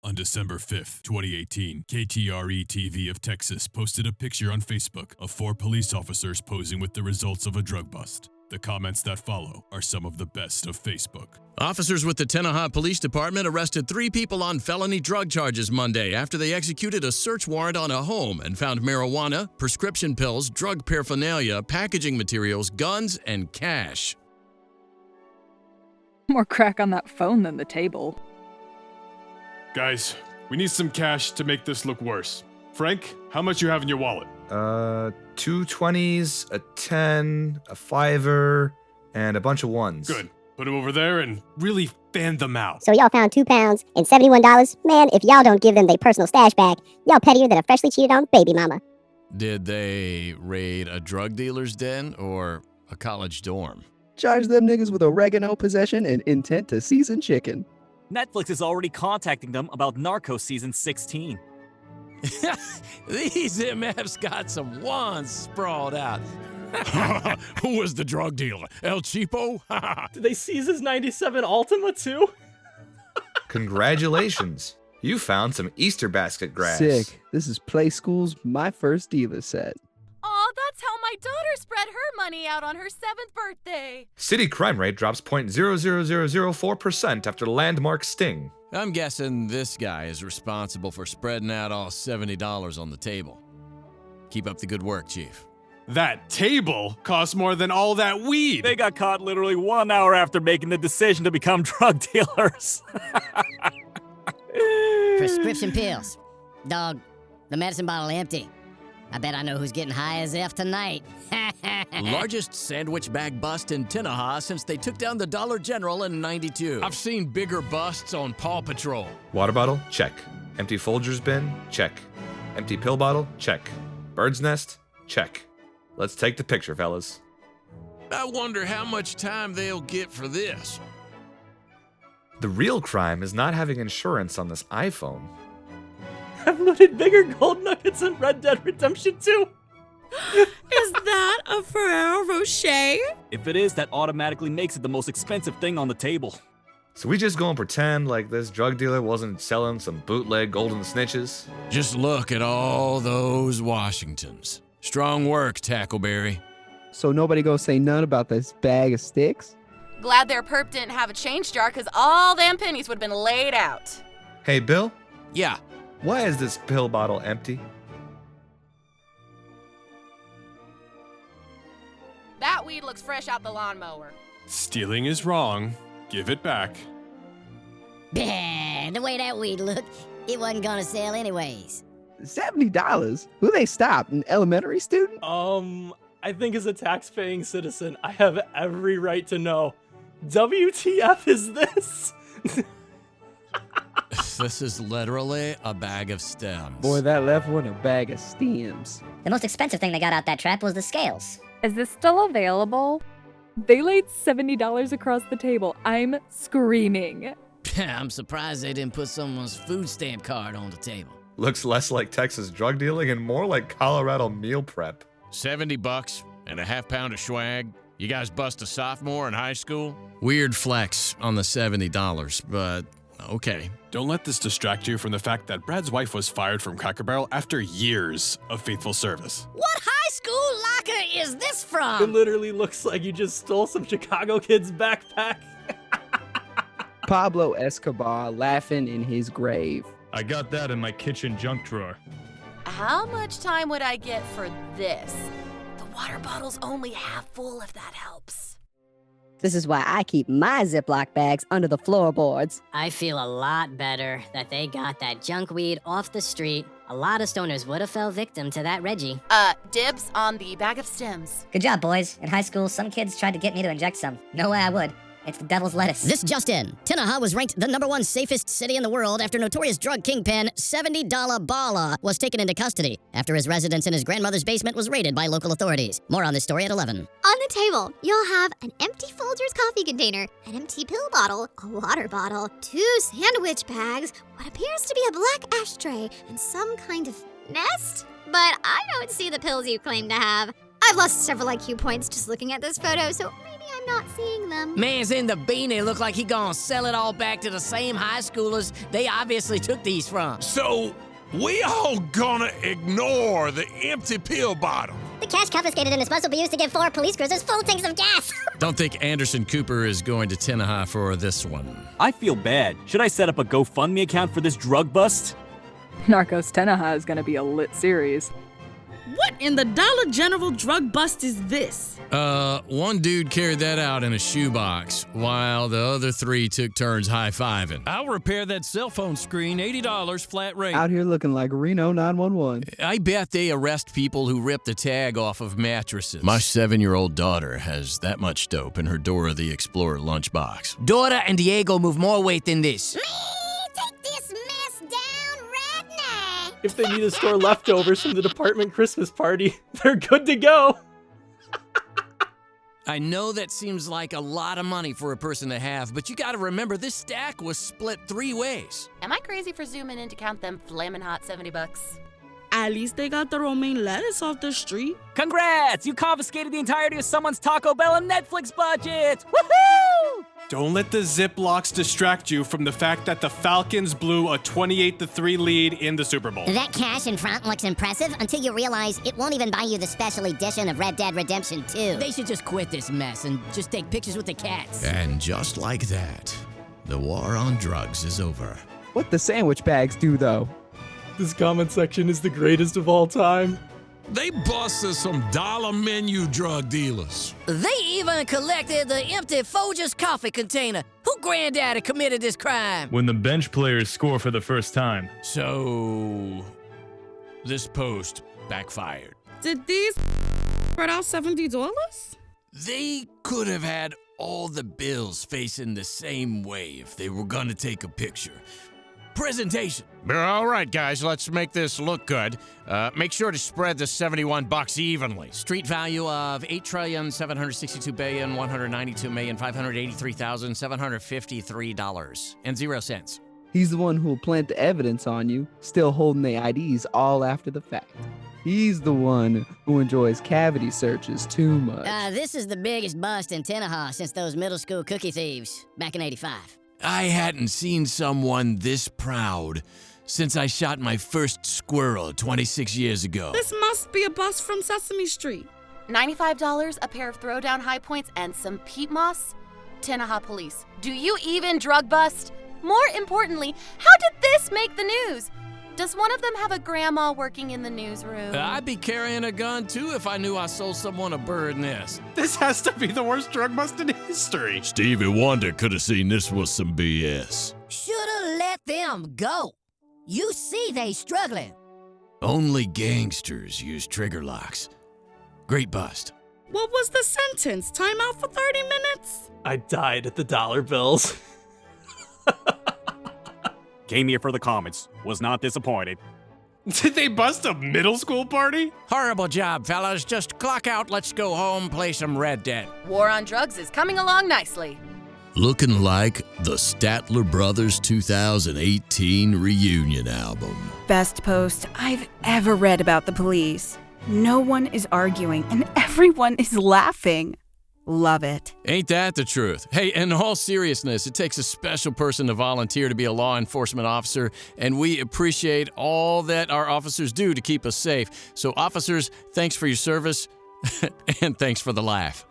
On December 5th, 2018, KTRE-TV of Texas posted a picture on Facebook of 4 police officers posing with the results of a drug bust. The comments that follow are some of the best of Facebook. Officers with the Tenaha Police Department arrested 3 people on felony drug charges Monday after they executed a search warrant on a home and found marijuana, prescription pills, drug paraphernalia, packaging materials, guns, and cash. More crack on that phone than the table. Guys, we need some cash to make this look worse. Frank, how much you have in your wallet? 2 20s, a 10, a 5er, and a bunch of 1s. Good. Put them over there and really fan them out. So y'all found £2 and $71? Man, if y'all don't give them their personal stash back, y'all pettier than a freshly cheated on baby mama. Did they raid a drug dealer's den or a college dorm? Charge them niggas with oregano possession and intent to season chicken. Netflix is already contacting them about Narcos Season 16. These MFs got some wands sprawled out. Who was the drug dealer? El Cheapo? Did they seize his 97 Altima too? Congratulations. You found some Easter basket grass. Sick. This is Play School's My First Dealer set. Aw, that's how my daughter spread her money out on her 7th birthday. City crime rate drops 0.00004% after landmark sting. I'm guessing this guy is responsible for spreading out all $70 on the table. Keep up the good work, Chief. That table costs more than all that weed. They got caught literally 1 hour after making the decision to become drug dealers. Prescription pills. Dog, the medicine bottle empty. I bet I know who's getting high as F tonight. Largest sandwich bag bust in Tenaha since they took down the Dollar General in '92. I've seen bigger busts on Paw Patrol. Water bottle? Check. Empty Folgers bin? Check. Empty pill bottle? Check. Bird's nest? Check. Let's take the picture, fellas. I wonder how much time they'll get for this. The real crime is not having insurance on this iPhone. I've looted bigger gold nuggets in Red Dead Redemption 2. Is that a Ferrero Rocher? If it is, that automatically makes it the most expensive thing on the table. So we just go and pretend like this drug dealer wasn't selling some bootleg golden snitches? Just look at all those Washingtons. Strong work, Tackleberry. So nobody go say none about this bag of sticks? Glad their perp didn't have a change jar, because all them pennies would have been laid out. Hey, Bill? Yeah. Why is this pill bottle empty? That weed looks fresh out the lawnmower. Stealing is wrong. Give it back. Bah, the way that weed looked, it wasn't gonna sell anyways. $70? Who they stop? An elementary student? I think as a tax-paying citizen, I have every right to know. WTF is this? This is literally a bag of stems. Boy, that left one a bag of stems. The most expensive thing they got out that trap was the scales. Is this still available? They laid $70 across the table. I'm screaming. I'm surprised they didn't put someone's food stamp card on the table. Looks less like Texas drug dealing and more like Colorado meal prep. $70 and a half pound of swag. You guys bust a sophomore in high school? Weird flex on the $70, but okay. Don't let this distract you from the fact that Brad's wife was fired from Cracker Barrel after years of faithful service. What high school locker is this from? It literally looks like you just stole some Chicago kid's backpack. Pablo Escobar laughing in his grave. I got that in my kitchen junk drawer. How much time would I get for this? The water bottle's only half full, if that helps. This is why I keep my Ziploc bags under the floorboards. I feel a lot better that they got that junk weed off the street. A lot of stoners would have fell victim to that Reggie. Dibs on the bag of stems. Good job, boys. In high school, some kids tried to get me to inject some. No way I would. It's the devil's lettuce. This just in. Tenaha was ranked the #1 safest city in the world after notorious drug kingpin $70 Bala was taken into custody after his residence in his grandmother's basement was raided by local authorities. More on this story at 11. On the table, you'll have an empty Folgers coffee container, an empty pill bottle, a water bottle, 2 sandwich bags, what appears to be a black ashtray, and some kind of nest? But I don't see the pills you claim to have. I've lost several IQ points just looking at this photo, so maybe I'm not seeing them. Man's in the beanie look like he gonna sell it all back to the same high schoolers they obviously took these from. So, we all gonna ignore the empty pill bottle? The cash confiscated in this bus will be used to give 4 police cruisers full tanks of gas. Don't think Anderson Cooper is going to Tenaha for this one. I feel bad. Should I set up a GoFundMe account for this drug bust? Narcos Tenaha is gonna be a lit series. What in the Dollar General drug bust is this? One dude carried that out in a shoebox, while the other 3 took turns high-fiving. I'll repair that cell phone screen, $80 flat rate. Out here looking like Reno 911. I bet they arrest people who rip the tag off of mattresses. My 7-year-old daughter has that much dope in her Dora the Explorer lunchbox. Dora and Diego move more weight than this. Take this mess down right now. If they need to store leftovers from the department Christmas party, they're good to go. I know that seems like a lot of money for a person to have, but you gotta remember this stack was split 3 ways. Am I crazy for zooming in to count them flamin' hot $70? At least they got the romaine lettuce off the street. Congrats! You confiscated the entirety of someone's Taco Bell and Netflix budget! Woohoo! Don't let the Ziplocs distract you from the fact that the Falcons blew a 28-3 lead in the Super Bowl. That cash in front looks impressive until you realize it won't even buy you the special edition of Red Dead Redemption 2. They should just quit this mess and just take pictures with the cats. And just like that, the war on drugs is over. What the sandwich bags do, though? This comment section is the greatest of all time. They busted some dollar menu drug dealers. They even collected the empty Folgers coffee container. Who granddaddy committed this crime? When the bench players score for the first time. So, this post backfired. Did these spread out $70? They could have had all the bills facing the same way if they were gonna take a picture. Presentation. All right, guys, let's make this look good. Make sure to spread the $71 evenly. Street value of $8,762,192,583,753.00 He's the one who'll plant the evidence on you, still holding the IDs all after the fact. He's the one who enjoys cavity searches too much. This is the biggest bust in Tenaha since those middle school cookie thieves back in '85. I hadn't seen someone this proud since I shot my first squirrel 26 years ago. This must be a bust from Sesame Street. $95, a pair of throwdown high points, and some peat moss? Tenaha police, do you even drug bust? More importantly, how did this make the news? Does one of them have a grandma working in the newsroom? I'd be carrying a gun too if I knew I sold someone a bird nest. This has to be the worst drug bust in history. Stevie Wonder could have seen this was some BS. Shoulda let them go. You see they struggling. Only gangsters use trigger locks. Great bust. What was the sentence? Time out for 30 minutes? I died at the dollar bills. Came here for the comments. Was not disappointed. Did they bust a middle school party? Horrible job, fellas. Just clock out, let's go home, play some Red Dead. War on drugs is coming along nicely. Looking like the Statler Brothers 2018 reunion album. Best post I've ever read about the police. No one is arguing and everyone is laughing. Love it. Ain't that the truth? Hey, in all seriousness, it takes a special person to volunteer to be a law enforcement officer, and we appreciate all that our officers do to keep us safe. So officers, thanks for your service, and thanks for the laugh.